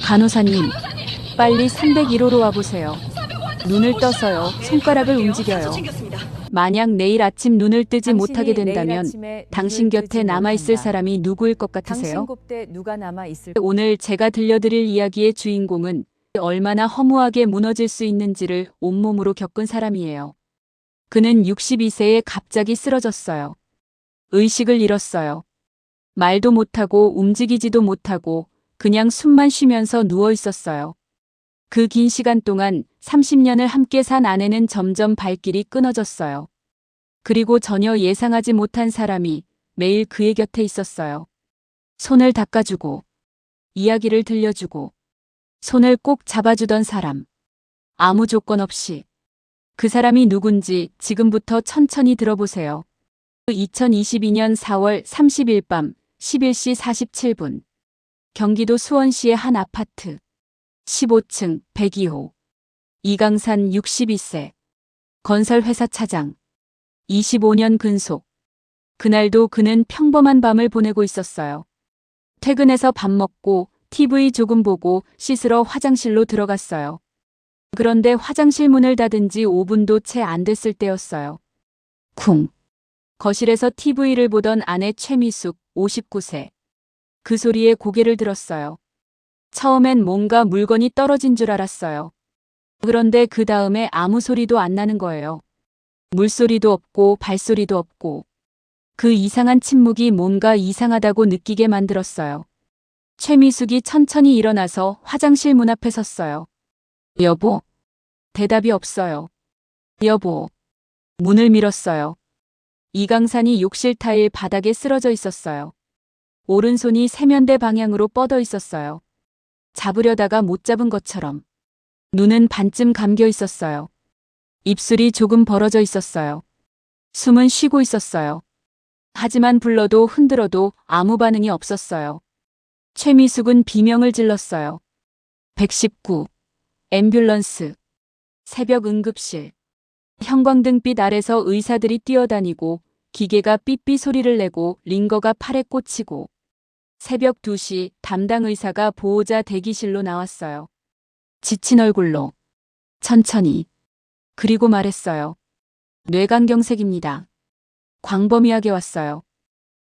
간호사님, 빨리 301호로 와보세요. 눈을 떠서요. 손가락을 움직여요. 만약 내일 아침 눈을 뜨지 못하게 된다면 당신 곁에 남아있을 사람이 누구일 것 같으세요? 오늘 제가 들려드릴 이야기의 주인공은 얼마나 허무하게 무너질 수 있는지를 온몸으로 겪은 사람이에요. 그는 62세에 갑자기 쓰러졌어요. 의식을 잃었어요. 말도 못하고 움직이지도 못하고 그냥 숨만 쉬면서 누워 있었어요. 그 긴 시간 동안 30년을 함께 산 아내는 점점 발길이 끊어졌어요. 그리고 전혀 예상하지 못한 사람이 매일 그의 곁에 있었어요. 손을 닦아주고, 이야기를 들려주고, 손을 꼭 잡아주던 사람. 아무 조건 없이. 그 사람이 누군지 지금부터 천천히 들어보세요. 2022년 4월 30일 밤 11시 47분. 경기도 수원시의 한 아파트. 15층 102호. 이강산 62세. 건설회사 차장. 25년 근속. 그날도 그는 평범한 밤을 보내고 있었어요. 퇴근해서 밥 먹고 TV 조금 보고 씻으러 화장실로 들어갔어요. 그런데 화장실 문을 닫은 지 5분도 채 안 됐을 때였어요. 쿵. 거실에서 TV를 보던 아내 최미숙 59세. 그 소리에 고개를 들었어요. 처음엔 뭔가 물건이 떨어진 줄 알았어요. 그런데 그 다음에 아무 소리도 안 나는 거예요. 물소리도 없고 발소리도 없고. 그 이상한 침묵이 뭔가 이상하다고 느끼게 만들었어요. 최미숙이 천천히 일어나서 화장실 문 앞에 섰어요. 여보. 대답이 없어요. 여보. 문을 밀었어요. 이강산이 욕실 타일 바닥에 쓰러져 있었어요. 오른손이 세면대 방향으로 뻗어 있었어요. 잡으려다가 못 잡은 것처럼. 눈은 반쯤 감겨 있었어요. 입술이 조금 벌어져 있었어요. 숨은 쉬고 있었어요. 하지만 불러도 흔들어도 아무 반응이 없었어요. 최미숙은 비명을 질렀어요. 119. 앰뷸런스. 새벽 응급실. 형광등빛 아래서 의사들이 뛰어다니고 기계가 삐삐 소리를 내고 링거가 팔에 꽂히고 새벽 2시 담당 의사가 보호자 대기실로 나왔어요. 지친 얼굴로. 천천히. 그리고 말했어요. 뇌간경색입니다. 광범위하게 왔어요.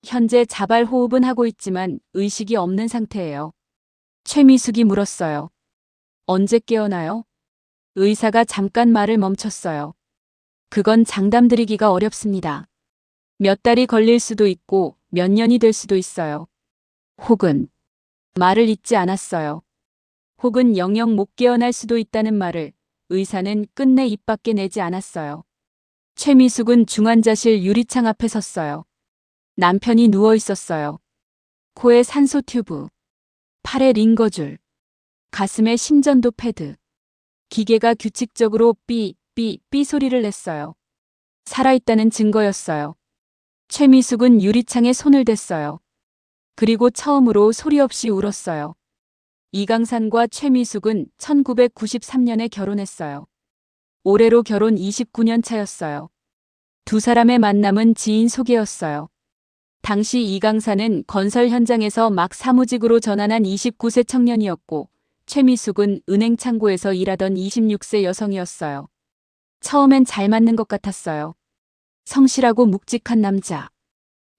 현재 자발 호흡은 하고 있지만 의식이 없는 상태예요. 최미숙이 물었어요. 언제 깨어나요? 의사가 잠깐 말을 멈췄어요. 그건 장담드리기가 어렵습니다. 몇 달이 걸릴 수도 있고 몇 년이 될 수도 있어요. 혹은 말을 잇지 않았어요. 혹은 영영 못 깨어날 수도 있다는 말을 의사는 끝내 입 밖에 내지 않았어요. 최미숙은 중환자실 유리창 앞에 섰어요. 남편이 누워 있었어요. 코에 산소 튜브, 팔에 링거줄, 가슴에 심전도 패드. 기계가 규칙적으로 삐, 삐, 삐 소리를 냈어요. 살아있다는 증거였어요. 최미숙은 유리창에 손을 댔어요. 그리고 처음으로 소리 없이 울었어요. 이강산과 최미숙은 1993년에 결혼했어요. 올해로 결혼 29년 차였어요. 두 사람의 만남은 지인 소개였어요. 당시 이강산은 건설 현장에서 막 사무직으로 전환한 29세 청년이었고 최미숙은 은행 창고에서 일하던 26세 여성이었어요. 처음엔 잘 맞는 것 같았어요. 성실하고 묵직한 남자.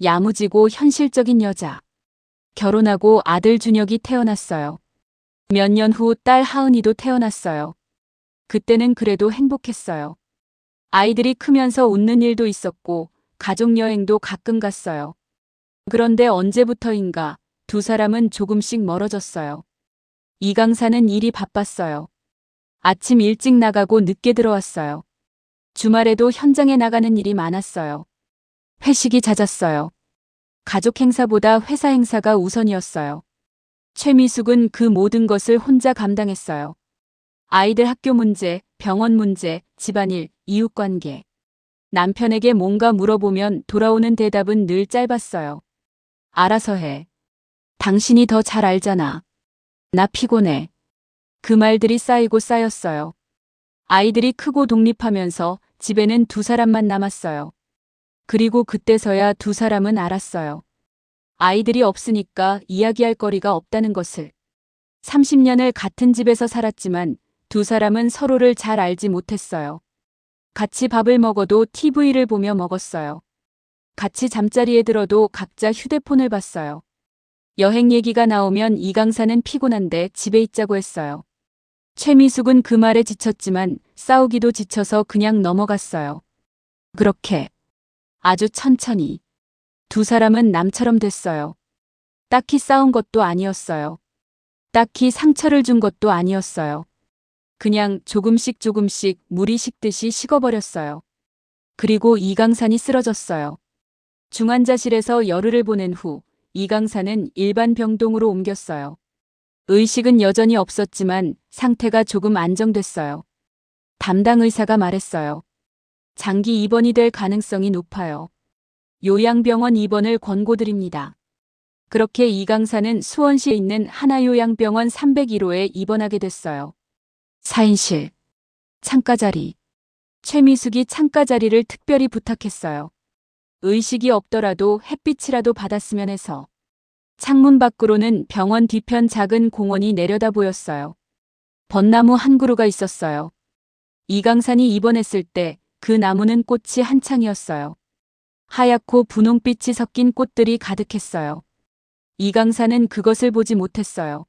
야무지고 현실적인 여자. 결혼하고 아들 준혁이 태어났어요. 몇 년 후 딸 하은이도 태어났어요. 그때는 그래도 행복했어요. 아이들이 크면서 웃는 일도 있었고 가족여행도 가끔 갔어요. 그런데 언제부터인가 두 사람은 조금씩 멀어졌어요. 이강산은 일이 바빴어요. 아침 일찍 나가고 늦게 들어왔어요. 주말에도 현장에 나가는 일이 많았어요. 회식이 잦았어요. 가족 행사보다 회사 행사가 우선이었어요. 최미숙은 그 모든 것을 혼자 감당했어요. 아이들 학교 문제, 병원 문제, 집안일, 이웃관계. 남편에게 뭔가 물어보면 돌아오는 대답은 늘 짧았어요. 알아서 해. 당신이 더 잘 알잖아. 나 피곤해. 그 말들이 쌓이고 쌓였어요. 아이들이 크고 독립하면서 집에는 두 사람만 남았어요. 그리고 그때서야 두 사람은 알았어요. 아이들이 없으니까 이야기할 거리가 없다는 것을. 30년을 같은 집에서 살았지만 두 사람은 서로를 잘 알지 못했어요. 같이 밥을 먹어도 TV를 보며 먹었어요. 같이 잠자리에 들어도 각자 휴대폰을 봤어요. 여행 얘기가 나오면 이강사는 피곤한데 집에 있자고 했어요. 최미숙은 그 말에 지쳤지만 싸우기도 지쳐서 그냥 넘어갔어요. 그렇게 아주 천천히 두 사람은 남처럼 됐어요. 딱히 싸운 것도 아니었어요. 딱히 상처를 준 것도 아니었어요. 그냥 조금씩 물이 식듯이 식어버렸어요. 그리고 이강산이 쓰러졌어요. 중환자실에서 열흘을 보낸 후 이강산은 일반 병동으로 옮겼어요. 의식은 여전히 없었지만 상태가 조금 안정됐어요. 담당 의사가 말했어요. 장기 입원이 될 가능성이 높아요. 요양병원 입원을 권고드립니다. 그렇게 이강사는 수원시에 있는 하나요양병원 301호에 입원하게 됐어요. 4인실, 창가자리. 최미숙이 창가자리를 특별히 부탁했어요. 의식이 없더라도 햇빛이라도 받았으면 해서. 창문 밖으로는 병원 뒤편 작은 공원이 내려다 보였어요. 벚나무 한 그루가 있었어요. 이강산이 입원했을 때 그 나무는 꽃이 한창이었어요. 하얗고 분홍빛이 섞인 꽃들이 가득했어요. 이강산은 그것을 보지 못했어요.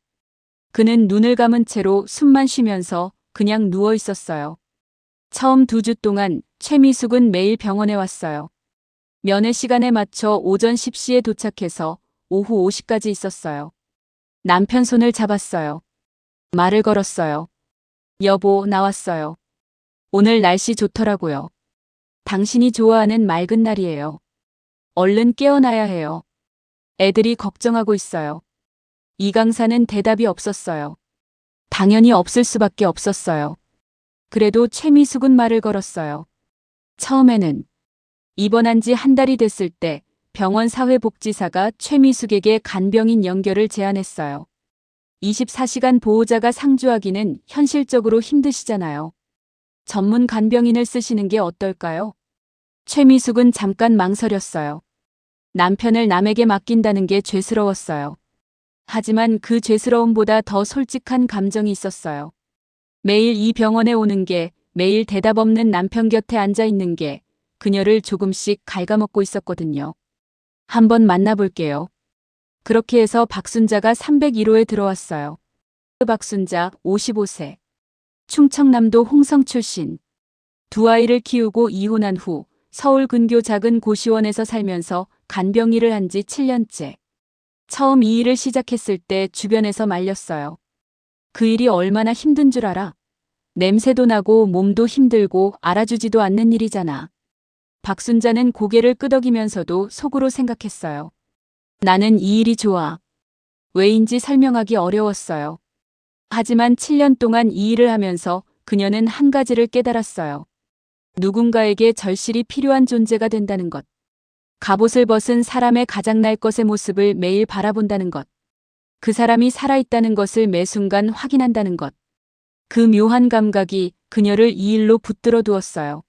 그는 눈을 감은 채로 숨만 쉬면서 그냥 누워 있었어요. 처음 2주 동안 최미숙은 매일 병원에 왔어요. 면회 시간에 맞춰 오전 10시에 도착해서 오후 5시까지 있었어요. 남편 손을 잡았어요. 말을 걸었어요. 여보, 나왔어요. 오늘 날씨 좋더라고요. 당신이 좋아하는 맑은 날이에요. 얼른 깨어나야 해요. 애들이 걱정하고 있어요. 이강사는 대답이 없었어요. 당연히 없을 수밖에 없었어요. 그래도 최미숙은 말을 걸었어요. 처음에는 입원한 지 한 달이 됐을 때 병원 사회복지사가 최미숙에게 간병인 연결을 제안했어요. 24시간 보호자가 상주하기는 현실적으로 힘드시잖아요. 전문 간병인을 쓰시는 게 어떨까요? 최미숙은 잠깐 망설였어요. 남편을 남에게 맡긴다는 게 죄스러웠어요. 하지만 그 죄스러움보다 더 솔직한 감정이 있었어요. 매일 이 병원에 오는 게, 매일 대답 없는 남편 곁에 앉아 있는 게 그녀를 조금씩 갉아먹고 있었거든요. 한번 만나볼게요. 그렇게 해서 박순자가 301호에 들어왔어요. 박순자 55세. 충청남도 홍성 출신. 두 아이를 키우고 이혼한 후 서울 근교 작은 고시원에서 살면서 간병 일을 한 지 7년째. 처음 이 일을 시작했을 때 주변에서 말렸어요. 그 일이 얼마나 힘든 줄 알아? 냄새도 나고 몸도 힘들고 알아주지도 않는 일이잖아. 박순자는 고개를 끄덕이면서도 속으로 생각했어요. 나는 이 일이 좋아. 왜인지 설명하기 어려웠어요. 하지만 7년 동안 이 일을 하면서 그녀는 한 가지를 깨달았어요. 누군가에게 절실히 필요한 존재가 된다는 것. 갑옷을 벗은 사람의 가장 날 것의 모습을 매일 바라본다는 것. 그 사람이 살아있다는 것을 매 순간 확인한다는 것. 그 묘한 감각이 그녀를 이 일로 붙들어 두었어요.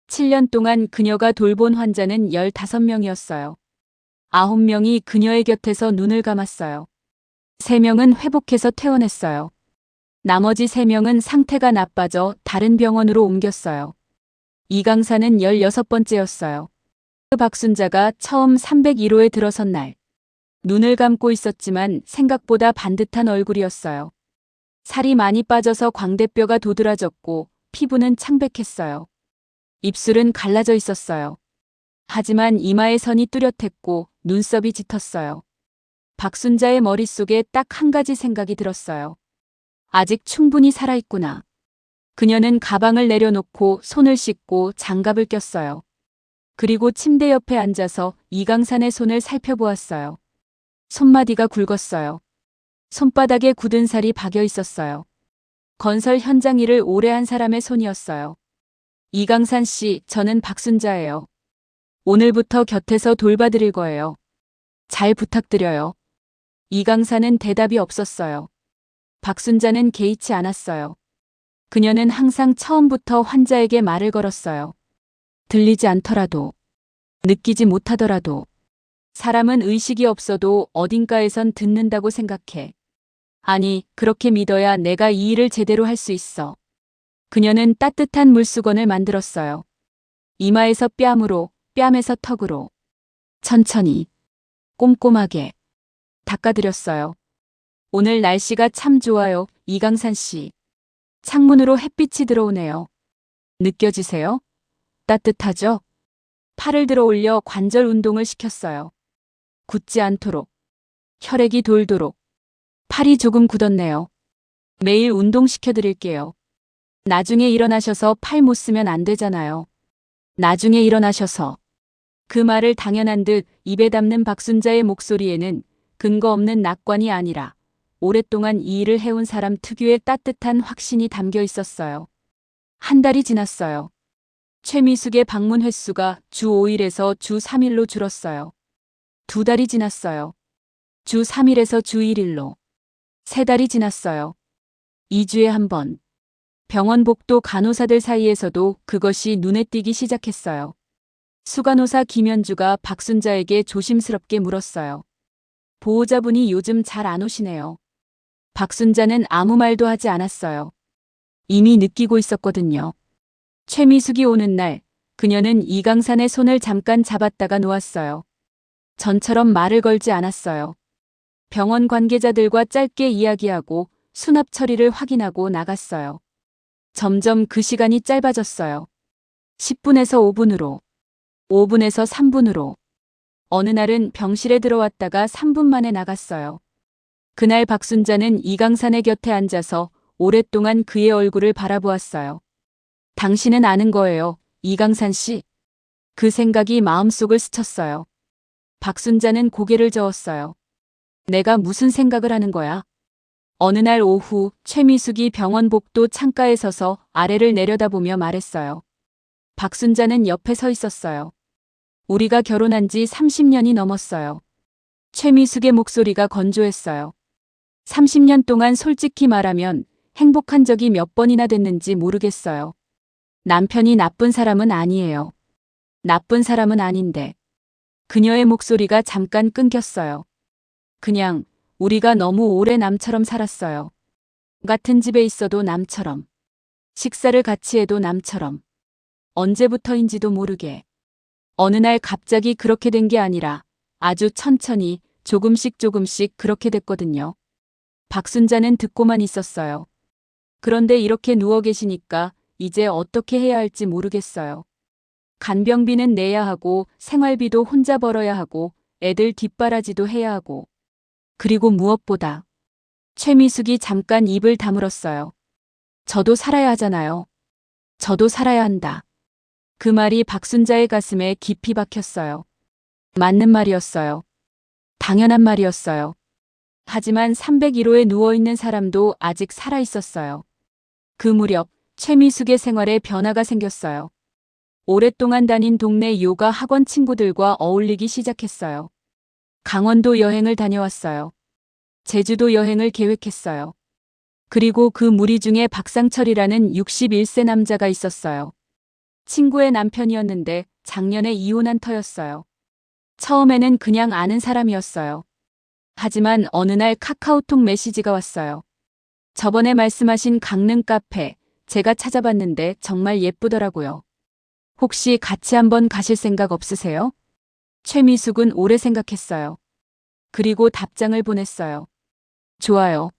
7년 동안 그녀가 돌본 환자는 15명이었어요. 9명이 그녀의 곁에서 눈을 감았어요. 3명은 회복해서 퇴원했어요. 나머지 3명은 상태가 나빠져 다른 병원으로 옮겼어요. 이강사는 16번째였어요. 박순자가 처음 301호에 들어선 날. 눈을 감고 있었지만 생각보다 반듯한 얼굴이었어요. 살이 많이 빠져서 광대뼈가 도드라졌고 피부는 창백했어요. 입술은 갈라져 있었어요. 하지만 이마의 선이 뚜렷했고 눈썹이 짙었어요. 박순자의 머릿속에 딱 한 가지 생각이 들었어요. 아직 충분히 살아있구나. 그녀는 가방을 내려놓고 손을 씻고 장갑을 꼈어요. 그리고 침대 옆에 앉아서 이강산의 손을 살펴보았어요. 손마디가 굵었어요. 손바닥에 굳은 살이 박여 있었어요. 건설 현장 일을 오래 한 사람의 손이었어요. 이강산 씨, 저는 박순자예요. 오늘부터 곁에서 돌봐드릴 거예요. 잘 부탁드려요. 이강산은 대답이 없었어요. 박순자는 개의치 않았어요. 그녀는 항상 처음부터 환자에게 말을 걸었어요. 들리지 않더라도, 느끼지 못하더라도, 사람은 의식이 없어도 어딘가에선 듣는다고 생각해. 아니, 그렇게 믿어야 내가 이 일을 제대로 할 수 있어. 그녀는 따뜻한 물수건을 만들었어요. 이마에서 뺨으로, 뺨에서 턱으로. 천천히, 꼼꼼하게 닦아드렸어요. 오늘 날씨가 참 좋아요, 이강산 씨. 창문으로 햇빛이 들어오네요. 느껴지세요? 따뜻하죠? 팔을 들어 올려 관절 운동을 시켰어요. 굳지 않도록. 혈액이 돌도록. 팔이 조금 굳었네요. 매일 운동시켜드릴게요. 나중에 일어나셔서 팔 못 쓰면 안 되잖아요. 나중에 일어나셔서. 그 말을 당연한 듯 입에 담는 박순자의 목소리에는 근거 없는 낙관이 아니라 오랫동안 이 일을 해온 사람 특유의 따뜻한 확신이 담겨 있었어요. 한 달이 지났어요. 최미숙의 방문 횟수가 주 5일에서 주 3일로 줄었어요. 2달이 지났어요. 주 3일에서 주 1일로. 3달이 지났어요. 2주에 한 번. 병원 복도 간호사들 사이에서도 그것이 눈에 띄기 시작했어요. 수간호사 김현주가 박순자에게 조심스럽게 물었어요. 보호자분이 요즘 잘 안 오시네요. 박순자는 아무 말도 하지 않았어요. 이미 느끼고 있었거든요. 최미숙이 오는 날, 그녀는 이강산의 손을 잠깐 잡았다가 놓았어요. 전처럼 말을 걸지 않았어요. 병원 관계자들과 짧게 이야기하고 수납 처리를 확인하고 나갔어요. 점점 그 시간이 짧아졌어요. 10분에서 5분으로, 5분에서 3분으로. 어느 날은 병실에 들어왔다가 3분 만에 나갔어요. 그날 박순자는 이강산의 곁에 앉아서 오랫동안 그의 얼굴을 바라보았어요. 당신은 아는 거예요, 이강산 씨. 그 생각이 마음속을 스쳤어요. 박순자는 고개를 저었어요. 내가 무슨 생각을 하는 거야? 어느 날 오후 최미숙이 병원 복도 창가에 서서 아래를 내려다보며 말했어요. 박순자는 옆에 서 있었어요. 우리가 결혼한 지 30년이 넘었어요. 최미숙의 목소리가 건조했어요. 30년 동안 솔직히 말하면 행복한 적이 몇 번이나 됐는지 모르겠어요. 남편이 나쁜 사람은 아니에요. 나쁜 사람은 아닌데. 그녀의 목소리가 잠깐 끊겼어요. 그냥 우리가 너무 오래 남처럼 살았어요. 같은 집에 있어도 남처럼. 식사를 같이 해도 남처럼. 언제부터인지도 모르게. 어느 날 갑자기 그렇게 된 게 아니라 아주 천천히 조금씩 그렇게 됐거든요. 박순자는 듣고만 있었어요. 그런데 이렇게 누워 계시니까 이제 어떻게 해야 할지 모르겠어요. 간병비는 내야 하고 생활비도 혼자 벌어야 하고 애들 뒷바라지도 해야 하고. 그리고 무엇보다 최미숙이 잠깐 입을 다물었어요. 저도 살아야 하잖아요. 저도 살아야 한다. 그 말이 박순자의 가슴에 깊이 박혔어요. 맞는 말이었어요. 당연한 말이었어요. 하지만 301호에 누워있는 사람도 아직 살아 있었어요. 그 무렵 최미숙의 생활에 변화가 생겼어요. 오랫동안 다닌 동네 요가 학원 친구들과 어울리기 시작했어요. 강원도 여행을 다녀왔어요. 제주도 여행을 계획했어요. 그리고 그 무리 중에 박상철이라는 61세 남자가 있었어요. 친구의 남편이었는데 작년에 이혼한 터였어요. 처음에는 그냥 아는 사람이었어요. 하지만 어느 날 카카오톡 메시지가 왔어요. 저번에 말씀하신 강릉 카페 제가 찾아봤는데 정말 예쁘더라고요. 혹시 같이 한번 가실 생각 없으세요? 최미숙은 오래 생각했어요. 그리고 답장을 보냈어요. 좋아요.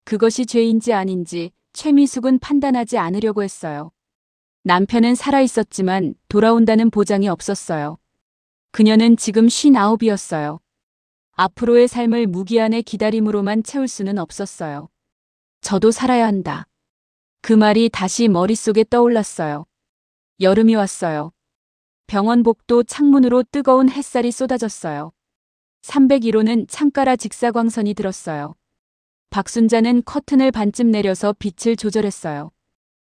그것이 죄인지 아닌지 최미숙은 판단하지 않으려고 했어요. 남편은 살아있었지만 돌아온다는 보장이 없었어요. 그녀는 지금 59이었어요. 앞으로의 삶을 무기한의 기다림으로만 채울 수는 없었어요. 저도 살아야 한다. 그 말이 다시 머릿속에 떠올랐어요. 여름이 왔어요. 병원 복도 창문으로 뜨거운 햇살이 쏟아졌어요. 301호는 창가라 직사광선이 들었어요. 박순자는 커튼을 반쯤 내려서 빛을 조절했어요.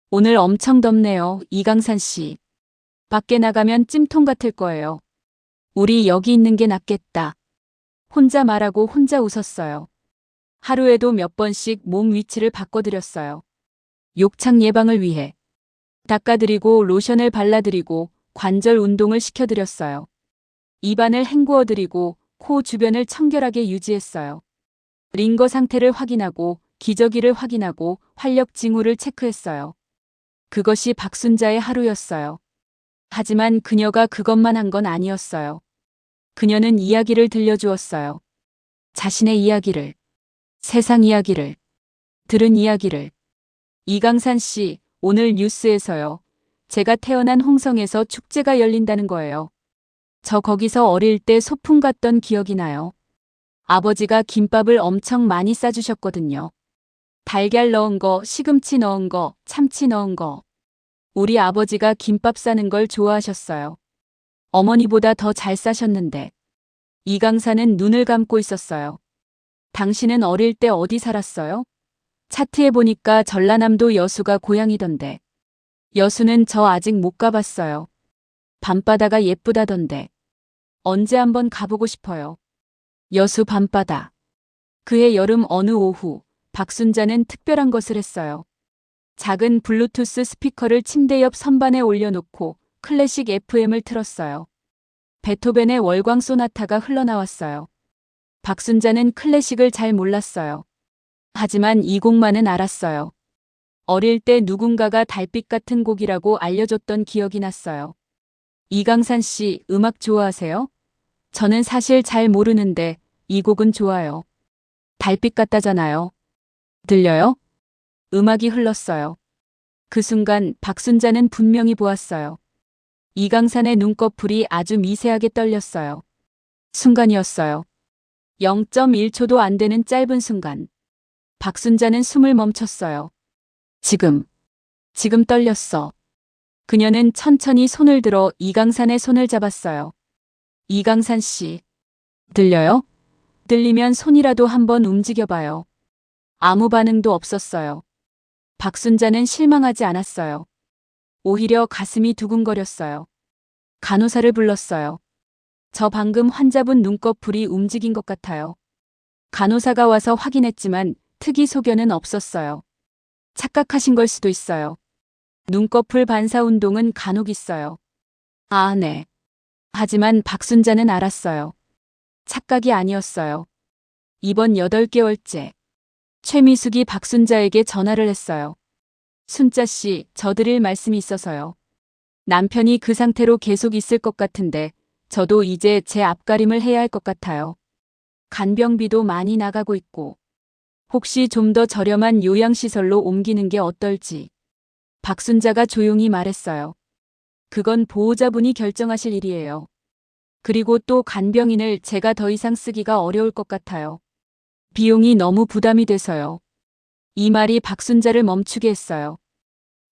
오늘 엄청 덥네요, 이강산 씨. 밖에 나가면 찜통 같을 거예요. 우리 여기 있는 게 낫겠다. 혼자 말하고 혼자 웃었어요. 하루에도 몇 번씩 몸 위치를 바꿔드렸어요. 욕창 예방을 위해. 닦아드리고 로션을 발라드리고 관절 운동을 시켜드렸어요. 입안을 헹구어드리고 코 주변을 청결하게 유지했어요. 링거 상태를 확인하고 기저귀를 확인하고 활력 징후를 체크했어요. 그것이 박순자의 하루였어요. 하지만 그녀가 그것만 한 건 아니었어요. 그녀는 이야기를 들려주었어요. 자신의 이야기를, 세상 이야기를, 들은 이야기를. 이강산 씨, 오늘 뉴스에서요. 제가 태어난 홍성에서 축제가 열린다는 거예요. 저 거기서 어릴 때 소풍 갔던 기억이 나요. 아버지가 김밥을 엄청 많이 싸주셨거든요. 달걀 넣은 거, 시금치 넣은 거, 참치 넣은 거. 우리 아버지가 김밥 싸는 걸 좋아하셨어요. 어머니보다 더 잘 싸셨는데. 이강산은 눈을 감고 있었어요. 당신은 어릴 때 어디 살았어요? 차트에 보니까 전라남도 여수가 고향이던데. 여수는 저 아직 못 가봤어요. 밤바다가 예쁘다던데. 언제 한번 가보고 싶어요. 여수 밤바다. 그해 여름 어느 오후, 박순자는 특별한 것을 했어요. 작은 블루투스 스피커를 침대 옆 선반에 올려놓고 클래식 FM을 틀었어요. 베토벤의 월광 소나타가 흘러나왔어요. 박순자는 클래식을 잘 몰랐어요. 하지만 이 곡만은 알았어요. 어릴 때 누군가가 달빛 같은 곡이라고 알려줬던 기억이 났어요. 이강산 씨, 음악 좋아하세요? 저는 사실 잘 모르는데 이 곡은 좋아요. 달빛 같다잖아요. 들려요? 음악이 흘렀어요. 그 순간 박순자는 분명히 보았어요. 이강산의 눈꺼풀이 아주 미세하게 떨렸어요. 순간이었어요. 0.1초도 안 되는 짧은 순간. 박순자는 숨을 멈췄어요. 지금 떨렸어. 그녀는 천천히 손을 들어 이강산의 손을 잡았어요. 이강산 씨, 들려요? 들리면 손이라도 한번 움직여봐요. 아무 반응도 없었어요. 박순자는 실망하지 않았어요. 오히려 가슴이 두근거렸어요. 간호사를 불렀어요. 저 방금 환자분 눈꺼풀이 움직인 것 같아요. 간호사가 와서 확인했지만 특이 소견은 없었어요. 착각하신 걸 수도 있어요. 눈꺼풀 반사 운동은 간혹 있어요. 아, 네. 하지만 박순자는 알았어요. 착각이 아니었어요. 이번 8개월째. 최미숙이 박순자에게 전화를 했어요. 순자 씨, 저 드릴 말씀이 있어서요. 남편이 그 상태로 계속 있을 것 같은데 저도 이제 제 앞가림을 해야 할 것 같아요. 간병비도 많이 나가고 있고. 혹시 좀 더 저렴한 요양시설로 옮기는 게 어떨지. 박순자가 조용히 말했어요. 그건 보호자분이 결정하실 일이에요. 그리고 또 간병인을 제가 더 이상 쓰기가 어려울 것 같아요. 비용이 너무 부담이 돼서요. 이 말이 박순자를 멈추게 했어요.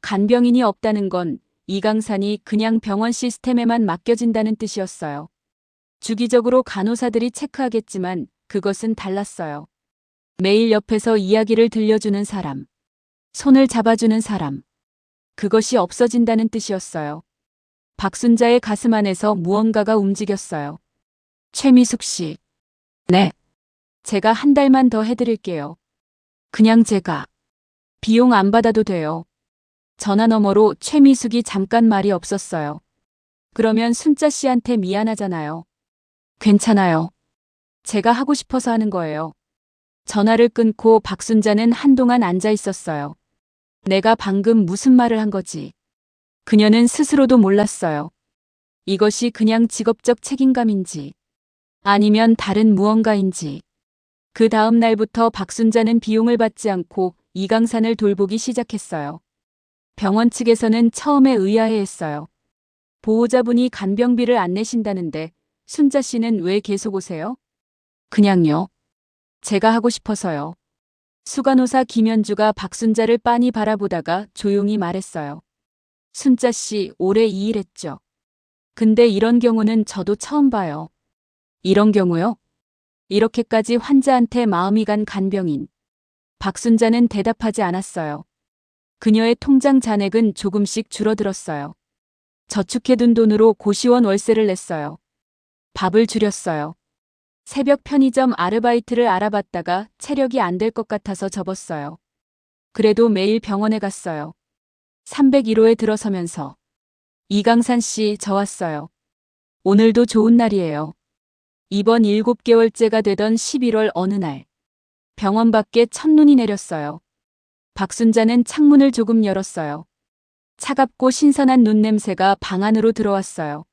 간병인이 없다는 건 이강산이 그냥 병원 시스템에만 맡겨진다는 뜻이었어요. 주기적으로 간호사들이 체크하겠지만 그것은 달랐어요. 매일 옆에서 이야기를 들려주는 사람, 손을 잡아주는 사람, 그것이 없어진다는 뜻이었어요. 박순자의 가슴 안에서 무언가가 움직였어요. 최미숙 씨. 네. 제가 한 달만 더 해드릴게요. 그냥 제가. 비용 안 받아도 돼요. 전화 너머로 최미숙이 잠깐 말이 없었어요. 그러면 순자 씨한테 미안하잖아요. 괜찮아요. 제가 하고 싶어서 하는 거예요. 전화를 끊고 박순자는 한동안 앉아 있었어요. 내가 방금 무슨 말을 한 거지? 그녀는 스스로도 몰랐어요. 이것이 그냥 직업적 책임감인지 아니면 다른 무언가인지. 그 다음 날부터 박순자는 비용을 받지 않고 이강산을 돌보기 시작했어요. 병원 측에서는 처음에 의아해했어요. 보호자분이 간병비를 안 내신다는데 순자 씨는 왜 계속 오세요? 그냥요. 제가 하고 싶어서요. 수간호사 김현주가 박순자를 빤히 바라보다가 조용히 말했어요. 순자 씨 오래 이 일했죠. 근데 이런 경우는 저도 처음 봐요. 이런 경우요? 이렇게까지 환자한테 마음이 간 간병인. 박순자는 대답하지 않았어요. 그녀의 통장 잔액은 조금씩 줄어들었어요. 저축해둔 돈으로 고시원 월세를 냈어요. 밥을 줄였어요. 새벽 편의점 아르바이트를 알아봤다가 체력이 안 될 것 같아서 접었어요. 그래도 매일 병원에 갔어요. 301호에 들어서면서. 이강산 씨, 저 왔어요. 오늘도 좋은 날이에요. 이번 7개월째가 되던 11월 어느 날. 병원 밖에 첫눈이 내렸어요. 박순자는 창문을 조금 열었어요. 차갑고 신선한 눈 냄새가 방 안으로 들어왔어요.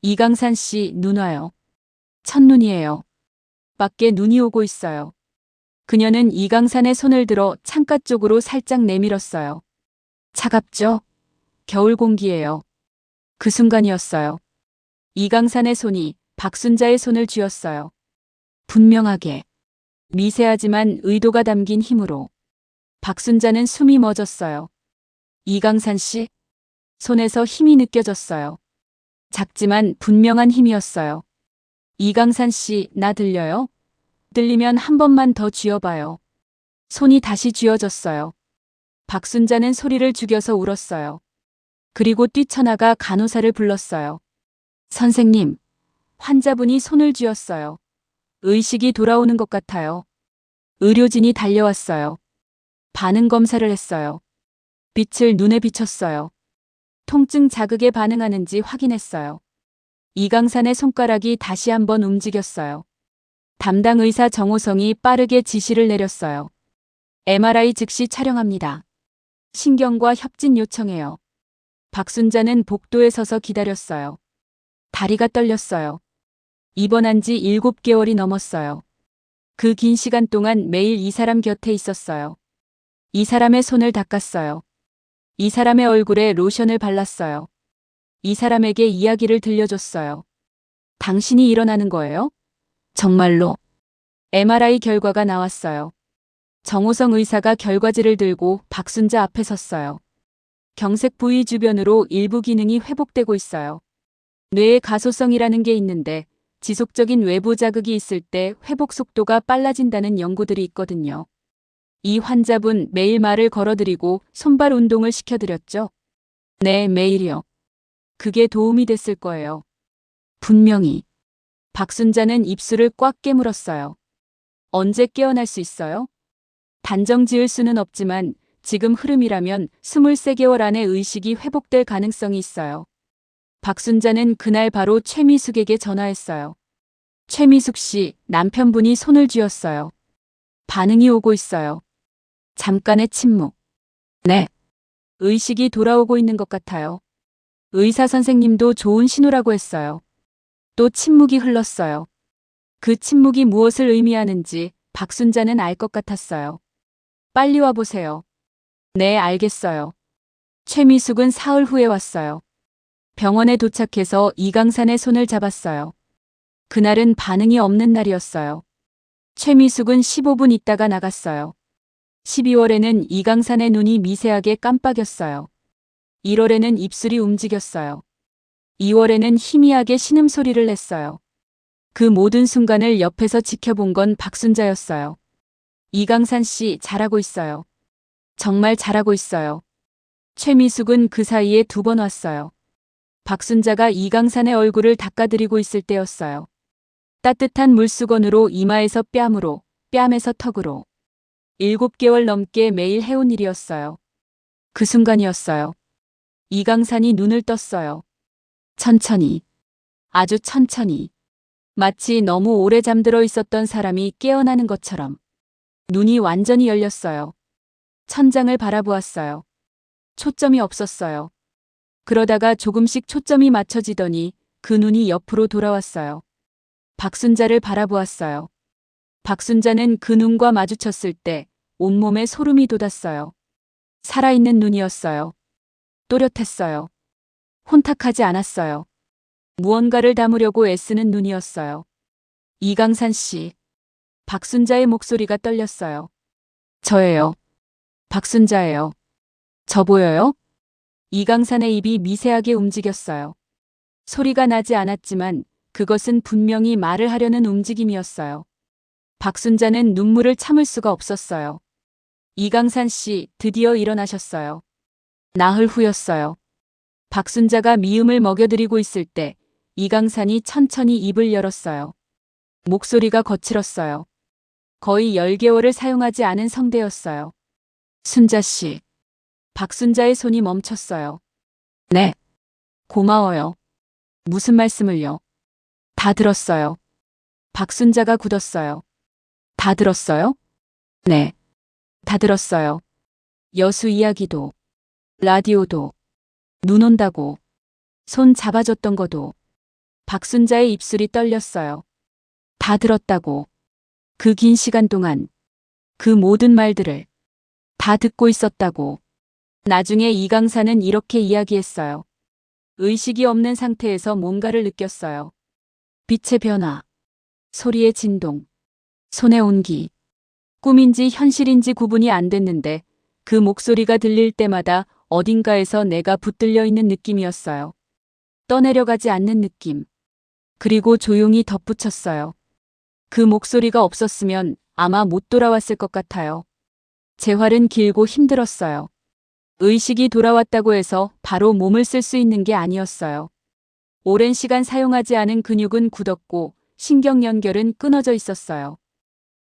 이강산 씨, 눈 와요. 첫눈이에요. 밖에 눈이 오고 있어요. 그녀는 이강산의 손을 들어 창가 쪽으로 살짝 내밀었어요. 차갑죠? 겨울 공기예요. 그 순간이었어요. 이강산의 손이 박순자의 손을 쥐었어요. 분명하게, 미세하지만 의도가 담긴 힘으로. 박순자는 숨이 멎었어요. 이강산 씨? 손에서 힘이 느껴졌어요. 작지만 분명한 힘이었어요. 이강산 씨, 나 들려요? 들리면 한 번만 더 쥐어봐요. 손이 다시 쥐어졌어요. 박순자는 소리를 죽여서 울었어요. 그리고 뛰쳐나가 간호사를 불렀어요. 선생님, 환자분이 손을 쥐었어요. 의식이 돌아오는 것 같아요. 의료진이 달려왔어요. 반응 검사를 했어요. 빛을 눈에 비췄어요. 통증 자극에 반응하는지 확인했어요. 이강산의 손가락이 다시 한번 움직였어요. 담당 의사 정호성이 빠르게 지시를 내렸어요. MRI 즉시 촬영합니다. 신경과 협진 요청해요. 박순자는 복도에 서서 기다렸어요. 다리가 떨렸어요. 입원한 지 7개월이 넘었어요. 그 긴 시간 동안 매일 이 사람 곁에 있었어요. 이 사람의 손을 닦았어요. 이 사람의 얼굴에 로션을 발랐어요. 이 사람에게 이야기를 들려줬어요. 당신이 일어나는 거예요? 정말로. MRI 결과가 나왔어요. 정호성 의사가 결과지를 들고 박순자 앞에 섰어요. 경색 부위 주변으로 일부 기능이 회복되고 있어요. 뇌에 가소성이라는 게 있는데 지속적인 외부 자극이 있을 때 회복 속도가 빨라진다는 연구들이 있거든요. 이 환자분 매일 말을 걸어드리고 손발 운동을 시켜드렸죠? 네, 매일이요. 그게 도움이 됐을 거예요. 분명히. 박순자는 입술을 꽉 깨물었어요. 언제 깨어날 수 있어요? 단정 지을 수는 없지만 지금 흐름이라면 23개월 안에 의식이 회복될 가능성이 있어요. 박순자는 그날 바로 최미숙에게 전화했어요. 최미숙 씨, 남편분이 손을 쥐었어요. 반응이 오고 있어요. 잠깐의 침묵. 네. 의식이 돌아오고 있는 것 같아요. 의사 선생님도 좋은 신호라고 했어요. 또 침묵이 흘렀어요. 그 침묵이 무엇을 의미하는지 박순자는 알 것 같았어요. 빨리 와보세요. 네, 알겠어요. 최미숙은 사흘 후에 왔어요. 병원에 도착해서 이강산의 손을 잡았어요. 그날은 반응이 없는 날이었어요. 최미숙은 15분 있다가 나갔어요. 12월에는 이강산의 눈이 미세하게 깜빡였어요. 1월에는 입술이 움직였어요. 2월에는 희미하게 신음소리를 냈어요. 그 모든 순간을 옆에서 지켜본 건 박순자였어요. 이강산 씨, 잘하고 있어요. 정말 잘하고 있어요. 최미숙은 그 사이에 2번 왔어요. 박순자가 이강산의 얼굴을 닦아드리고 있을 때였어요. 따뜻한 물수건으로 이마에서 뺨으로, 뺨에서 턱으로. 7개월 넘게 매일 해온 일이었어요. 그 순간이었어요. 이강산이 눈을 떴어요. 천천히. 아주 천천히. 마치 너무 오래 잠들어 있었던 사람이 깨어나는 것처럼. 눈이 완전히 열렸어요. 천장을 바라보았어요. 초점이 없었어요. 그러다가 조금씩 초점이 맞춰지더니 그 눈이 옆으로 돌아왔어요. 박순자를 바라보았어요. 박순자는 그 눈과 마주쳤을 때 온몸에 소름이 돋았어요. 살아있는 눈이었어요. 또렷했어요. 혼탁하지 않았어요. 무언가를 담으려고 애쓰는 눈이었어요. 이강산 씨. 박순자의 목소리가 떨렸어요. 저예요. 박순자예요. 저 보여요? 이강산의 입이 미세하게 움직였어요. 소리가 나지 않았지만 그것은 분명히 말을 하려는 움직임이었어요. 박순자는 눈물을 참을 수가 없었어요. 이강산 씨, 드디어 일어나셨어요. 나흘 후였어요. 박순자가 미음을 먹여드리고 있을 때 이강산이 천천히 입을 열었어요. 목소리가 거칠었어요. 거의 10개월을 사용하지 않은 성대였어요. 순자 씨. 박순자의 손이 멈췄어요. 네. 고마워요. 무슨 말씀을요? 다 들었어요. 박순자가 굳었어요. 다 들었어요? 네. 다 들었어요. 여수 이야기도, 라디오도, 눈 온다고, 손 잡아줬던 거도. 박순자의 입술이 떨렸어요. 다 들었다고. 그 긴 시간 동안 그 모든 말들을 다 듣고 있었다고. 나중에 이강사는 이렇게 이야기했어요. 의식이 없는 상태에서 뭔가를 느꼈어요. 빛의 변화, 소리의 진동, 손의 온기. 꿈인지 현실인지 구분이 안 됐는데 그 목소리가 들릴 때마다 어딘가에서 내가 붙들려 있는 느낌이었어요. 떠내려가지 않는 느낌. 그리고 조용히 덧붙였어요. 그 목소리가 없었으면 아마 못 돌아왔을 것 같아요. 재활은 길고 힘들었어요. 의식이 돌아왔다고 해서 바로 몸을 쓸 수 있는 게 아니었어요. 오랜 시간 사용하지 않은 근육은 굳었고 신경 연결은 끊어져 있었어요.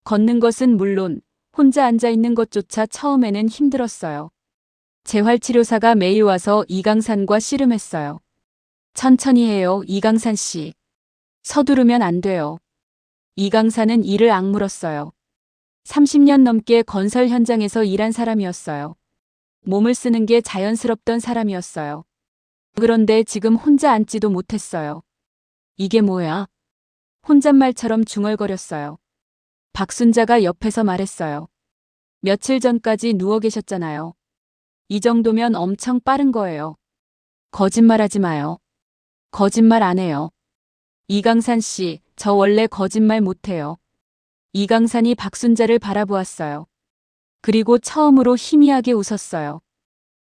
걷는 것은 물론 혼자 앉아 있는 것조차 처음에는 힘들었어요. 재활치료사가 매일 와서 이강산과 씨름했어요. 천천히 해요, 이강산 씨. 서두르면 안 돼요. 이강산은 이를 악물었어요. 30년 넘게 건설 현장에서 일한 사람이었어요. 몸을 쓰는 게 자연스럽던 사람이었어요. 그런데 지금 혼자 앉지도 못했어요. 이게 뭐야? 혼잣말처럼 중얼거렸어요. 박순자가 옆에서 말했어요. 며칠 전까지 누워 계셨잖아요. 이 정도면 엄청 빠른 거예요. 거짓말하지 마요. 거짓말 안 해요. 이강산 씨, 저 원래 거짓말 못해요. 이강산이 박순자를 바라보았어요. 그리고 처음으로 희미하게 웃었어요.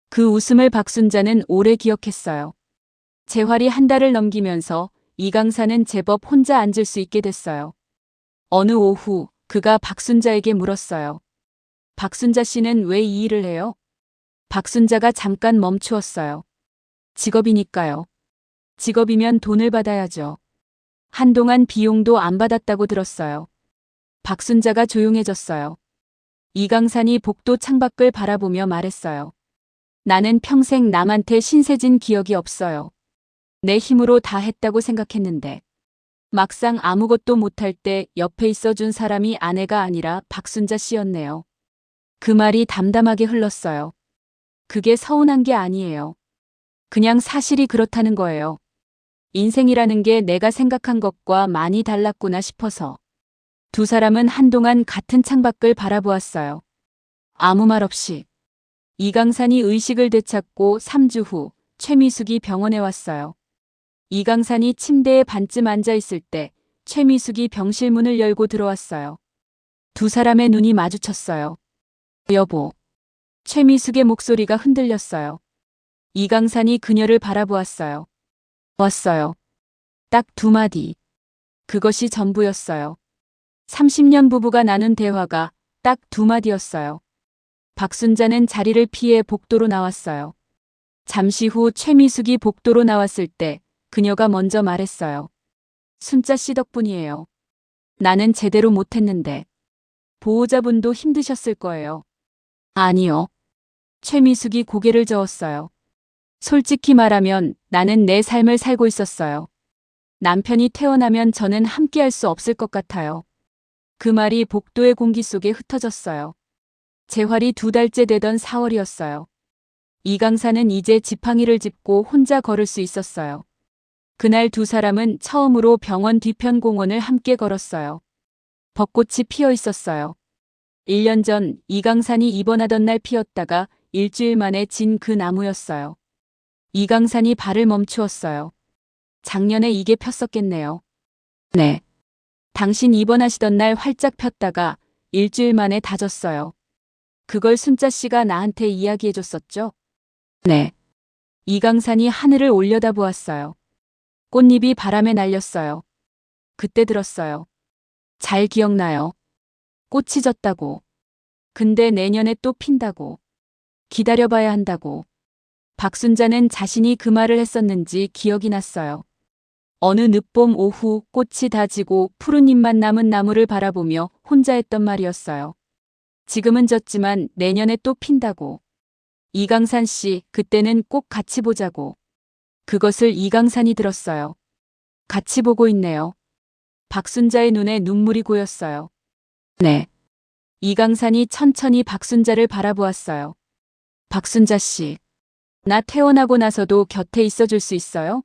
그 웃음을 박순자는 오래 기억했어요. 재활이 한 달을 넘기면서 이강산은 제법 혼자 앉을 수 있게 됐어요. 어느 오후 그가 박순자에게 물었어요. 박순자 씨는 왜 이 일을 해요? 박순자가 잠깐 멈추었어요. 직업이니까요. 직업이면 돈을 받아야죠. 한동안 비용도 안 받았다고 들었어요. 박순자가 조용해졌어요. 이강산이 복도 창밖을 바라보며 말했어요. 나는 평생 남한테 신세진 기억이 없어요. 내 힘으로 다 했다고 생각했는데 막상 아무것도 못할 때 옆에 있어준 사람이 아내가 아니라 박순자 씨였네요. 그 말이 담담하게 흘렀어요. 그게 서운한 게 아니에요. 그냥 사실이 그렇다는 거예요. 인생이라는 게 내가 생각한 것과 많이 달랐구나 싶어서. 두 사람은 한동안 같은 창밖을 바라보았어요. 아무 말 없이. 이강산이 의식을 되찾고 3주 후 최미숙이 병원에 왔어요. 이강산이 침대에 반쯤 앉아 있을 때 최미숙이 병실 문을 열고 들어왔어요. 두 사람의 눈이 마주쳤어요. 여보. 최미숙의 목소리가 흔들렸어요. 이강산이 그녀를 바라보았어요. 왔어요. 딱 두 마디. 그것이 전부였어요. 30년 부부가 나눈 대화가 딱 두 마디였어요. 박순자는 자리를 피해 복도로 나왔어요. 잠시 후 최미숙이 복도로 나왔을 때 그녀가 먼저 말했어요. 순자 씨 덕분이에요. 나는 제대로 못했는데. 보호자분도 힘드셨을 거예요. 아니요. 최미숙이 고개를 저었어요. 솔직히 말하면 나는 내 삶을 살고 있었어요. 남편이 태어나면 저는 함께할 수 없을 것 같아요. 그 말이 복도의 공기 속에 흩어졌어요. 재활이 2달째 되던 4월이었어요. 이강사는 이제 지팡이를 짚고 혼자 걸을 수 있었어요. 그날 두 사람은 처음으로 병원 뒤편 공원을 함께 걸었어요. 벚꽃이 피어 있었어요. 1년 전 이강산이 입원하던 날 피었다가 일주일 만에 진 그 나무였어요. 이강산이 발을 멈추었어요. 작년에 이게 폈었겠네요. 네. 당신 입원하시던 날 활짝 폈다가 일주일 만에 다 졌어요. 그걸 순자 씨가 나한테 이야기해줬었죠? 네. 이강산이 하늘을 올려다보았어요. 꽃잎이 바람에 날렸어요. 그때 들었어요. 잘 기억나요. 꽃이 졌다고. 근데 내년에 또 핀다고. 기다려봐야 한다고. 박순자는 자신이 그 말을 했었는지 기억이 났어요. 어느 늦봄 오후 꽃이 다 지고 푸른 잎만 남은 나무를 바라보며 혼자 했던 말이었어요. 지금은 졌지만 내년에 또 핀다고. 이강산 씨, 그때는 꼭 같이 보자고. 그것을 이강산이 들었어요. 같이 보고 있네요. 박순자의 눈에 눈물이 고였어요. 네. 이강산이 천천히 박순자를 바라보았어요. 박순자 씨, 나 퇴원하고 나서도 곁에 있어줄 수 있어요?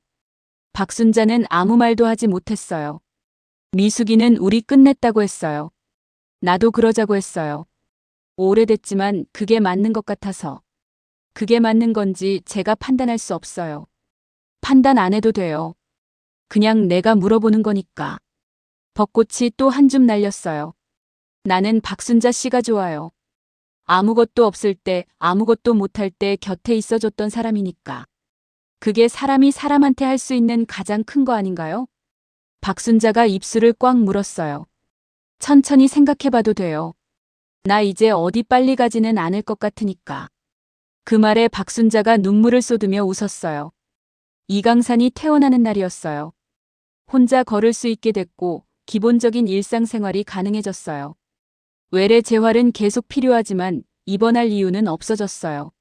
박순자는 아무 말도 하지 못했어요. 미숙이는 우리 끝냈다고 했어요. 나도 그러자고 했어요. 오래됐지만 그게 맞는 것 같아서. 그게 맞는 건지 제가 판단할 수 없어요. 판단 안 해도 돼요. 그냥 내가 물어보는 거니까. 벚꽃이 또 한 줌 날렸어요. 나는 박순자 씨가 좋아요. 아무것도 없을 때, 아무것도 못할 때 곁에 있어줬던 사람이니까. 그게 사람이 사람한테 할 수 있는 가장 큰 거 아닌가요? 박순자가 입술을 꽉 물었어요. 천천히 생각해봐도 돼요. 나 이제 어디 빨리 가지는 않을 것 같으니까. 그 말에 박순자가 눈물을 쏟으며 웃었어요. 이강산이 퇴원하는 날이었어요. 혼자 걸을 수 있게 됐고 기본적인 일상생활이 가능해졌어요. 외래 재활은 계속 필요하지만 입원할 이유는 없어졌어요.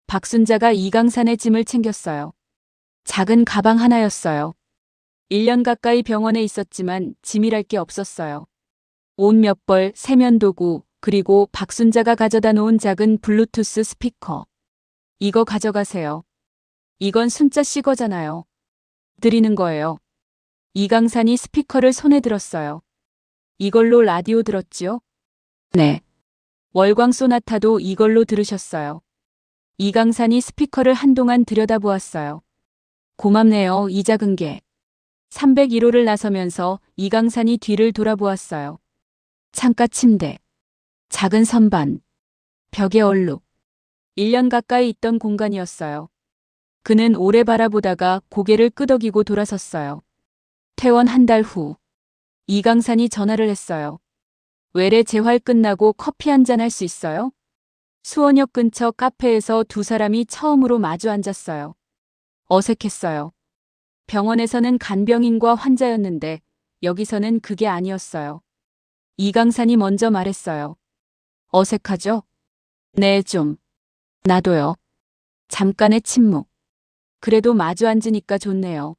박순자가 이강산의 짐을 챙겼어요. 작은 가방 하나였어요. 1년 가까이 병원에 있었지만 짐이랄 게 없었어요. 옷 몇 벌, 세면도구, 그리고 박순자가 가져다 놓은 작은 블루투스 스피커. 이거 가져가세요. 이건 순자 씨 거잖아요. 드리는 거예요. 이강산이 스피커를 손에 들었어요. 이걸로 라디오 들었지요? 네. 월광 소나타도 이걸로 들으셨어요. 이강산이 스피커를 한동안 들여다보았어요. 고맙네요, 이 작은 게. 301호를 나서면서 이강산이 뒤를 돌아보았어요. 창가 침대, 작은 선반, 벽에 얼룩. 1년 가까이 있던 공간이었어요. 그는 오래 바라보다가 고개를 끄덕이고 돌아섰어요. 퇴원 한 달 후, 이강산이 전화를 했어요. 외래 재활 끝나고 커피 한잔 할 수 있어요? 수원역 근처 카페에서 두 사람이 처음으로 마주 앉았어요. 어색했어요. 병원에서는 간병인과 환자였는데 여기서는 그게 아니었어요. 이강산이 먼저 말했어요. 어색하죠? 네, 좀. 나도요. 잠깐의 침묵. 그래도 마주 앉으니까 좋네요.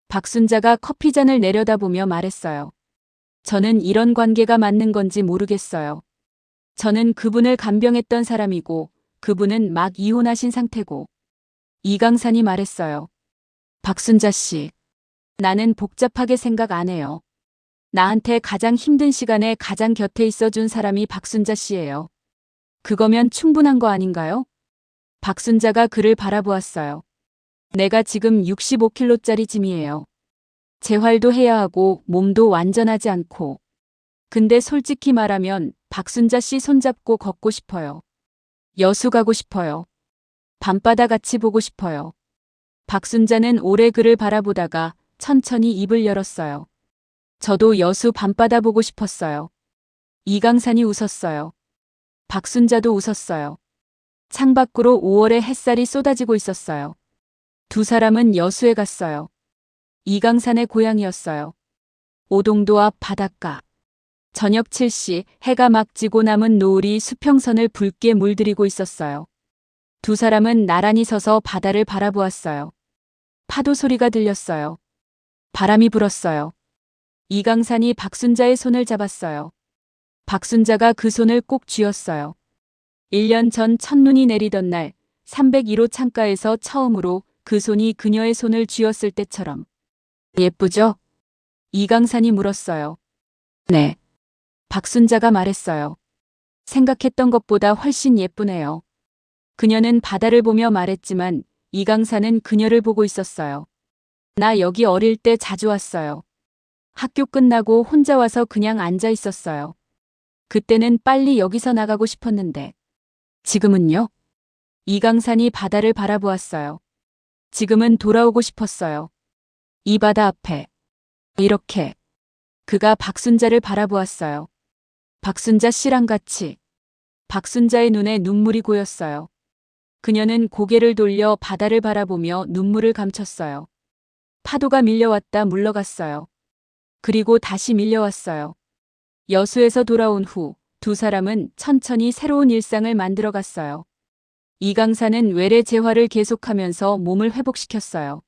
박순자가 커피잔을 내려다보며 말했어요. 저는 이런 관계가 맞는 건지 모르겠어요. 저는 그분을 간병했던 사람이고 그분은 막 이혼하신 상태고. 이강산이 말했어요. 박순자 씨, 나는 복잡하게 생각 안 해요. 나한테 가장 힘든 시간에 가장 곁에 있어준 사람이 박순자 씨예요. 그거면 충분한 거 아닌가요? 박순자가 그를 바라보았어요. 내가 지금 65kg짜리 짐이에요. 재활도 해야 하고 몸도 완전하지 않고. 근데 솔직히 말하면 박순자 씨 손잡고 걷고 싶어요. 여수 가고 싶어요. 밤바다 같이 보고 싶어요. 박순자는 오래 그를 바라보다가 천천히 입을 열었어요. 저도 여수 밤바다 보고 싶었어요. 이강산이 웃었어요. 박순자도 웃었어요. 창밖으로 5월의 햇살이 쏟아지고 있었어요. 두 사람은 여수에 갔어요. 이강산의 고향이었어요. 오동도 앞 바닷가. 저녁 7시 해가 막 지고 남은 노을이 수평선을 붉게 물들이고 있었어요. 두 사람은 나란히 서서 바다를 바라보았어요. 파도 소리가 들렸어요. 바람이 불었어요. 이강산이 박순자의 손을 잡았어요. 박순자가 그 손을 꼭 쥐었어요. 1년 전 첫눈이 내리던 날 301호 창가에서 처음으로 그 손이 그녀의 손을 쥐었을 때처럼. 예쁘죠? 이강산이 물었어요. 네. 박순자가 말했어요. 생각했던 것보다 훨씬 예쁘네요. 그녀는 바다를 보며 말했지만 이강산은 그녀를 보고 있었어요. 나 여기 어릴 때 자주 왔어요. 학교 끝나고 혼자 와서 그냥 앉아 있었어요. 그때는 빨리 여기서 나가고 싶었는데. 지금은요? 이강산이 바다를 바라보았어요. 지금은 돌아오고 싶었어요. 이 바다 앞에. 이렇게. 그가 박순자를 바라보았어요. 박순자 씨랑 같이. 박순자의 눈에 눈물이 고였어요. 그녀는 고개를 돌려 바다를 바라보며 눈물을 감췄어요. 파도가 밀려왔다 물러갔어요. 그리고 다시 밀려왔어요. 여수에서 돌아온 후 두 사람은 천천히 새로운 일상을 만들어갔어요. 이강산은 외래 재활을 계속하면서 몸을 회복시켰어요.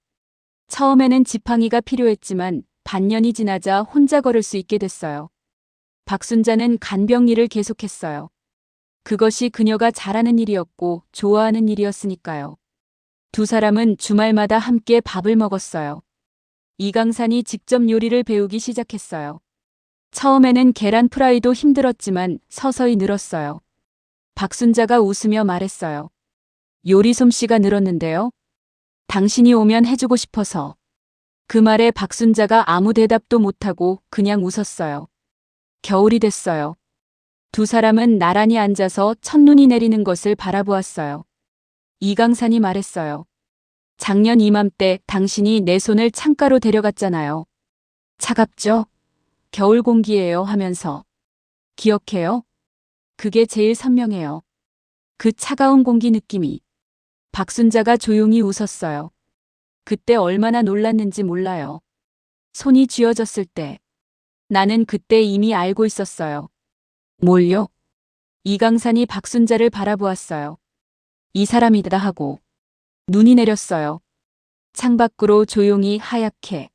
처음에는 지팡이가 필요했지만 반년이 지나자 혼자 걸을 수 있게 됐어요. 박순자는 간병 일을 계속했어요. 그것이 그녀가 잘하는 일이었고 좋아하는 일이었으니까요. 두 사람은 주말마다 함께 밥을 먹었어요. 이강산이 직접 요리를 배우기 시작했어요. 처음에는 계란 프라이도 힘들었지만 서서히 늘었어요. 박순자가 웃으며 말했어요. 요리 솜씨가 늘었는데요. 당신이 오면 해주고 싶어서. 그 말에 박순자가 아무 대답도 못하고 그냥 웃었어요. 겨울이 됐어요. 두 사람은 나란히 앉아서 첫눈이 내리는 것을 바라보았어요. 이강산이 말했어요. 작년 이맘때 당신이 내 손을 창가로 데려갔잖아요. 차갑죠? 겨울 공기예요 하면서. 기억해요? 그게 제일 선명해요. 그 차가운 공기 느낌이. 박순자가 조용히 웃었어요. 그때 얼마나 놀랐는지 몰라요. 손이 쥐어졌을 때. 나는 그때 이미 알고 있었어요. 뭘요? 이강산이 박순자를 바라보았어요. 이 사람이다 하고. 눈이 내렸어요. 창밖으로 조용히 하얗게.